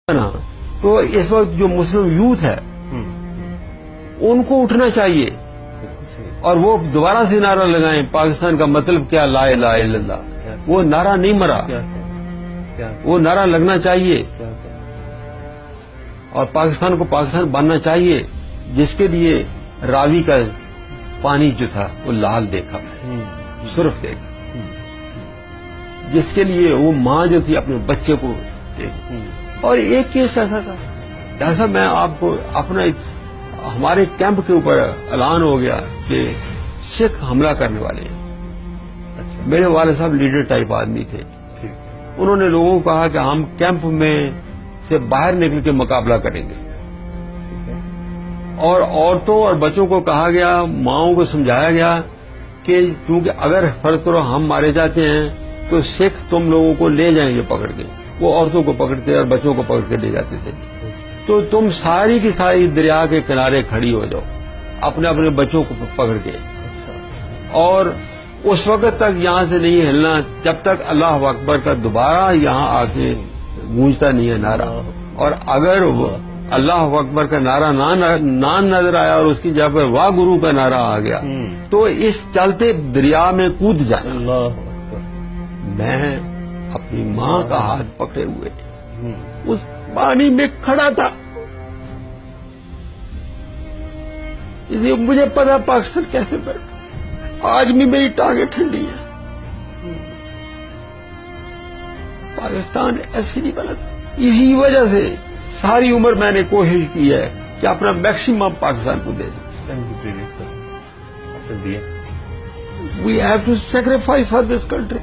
نا تو اس وقت جو مسلم یوتھ ہے ان کو اٹھنا چاہیے اور وہ دوبارہ سے نعرہ لگائیں پاکستان کا مطلب کیا، لا الہ الا اللہ. وہ نعرہ نہیں مرا، وہ نعرہ لگنا چاہیے اور پاکستان کو پاکستان بننا چاہیے جس کے لیے راوی کا پانی جو تھا وہ لال دیکھا، سرخ دیکھا، جس کے لیے وہ ماں جو تھی اپنے بچے کو دیکھی. اور ایک کیس ایسا تھا جیسا میں آپ کو اپنا ہمارے کیمپ کے اوپر اعلان ہو گیا کہ سکھ حملہ کرنے والے ہیں. میرے والد صاحب لیڈر ٹائپ آدمی تھے، انہوں نے لوگوں کو کہا کہ ہم کیمپ میں سے باہر نکل کے مقابلہ کریں گے، اور عورتوں اور بچوں کو کہا گیا، ماؤں کو سمجھایا گیا کہ کیونکہ اگر فرض کرو ہم مارے جاتے ہیں تو سکھ تم لوگوں کو لے جائیں گے پکڑ کے. وہ عورتوں کو پکڑتے اور بچوں کو پکڑ کے لے جاتے تھے. تو تم ساری کی ساری دریا کے کنارے کھڑی ہو جاؤ اپنے اپنے بچوں کو پکڑ کے، اور اس وقت تک یہاں سے نہیں ہلنا جب تک اللہ اکبر کا دوبارہ یہاں آ کے گونجتا نہیں ہے نعرہ. اور اگر اللہ اکبر کا نعرہ نہ نظر آیا اور اس کی جگہ پر واہ گرو کا نعرہ آ گیا تو اس چلتے دریا میں کود جانا. میں اپنی ماں کا ہاتھ پکڑے ہوئے اس پانی میں کھڑا تھا، اس لیے مجھے پتا پاکستان کیسے بڑھتا. آج بھی میری ٹانگیں ٹھنڈی ہیں. پاکستان ایسے نہیں بنا. اسی وجہ سے ساری عمر میں نے کوشش کی ہے کہ اپنا میکسیمم پاکستان کو دے دیں. We have to sacrifice for this country.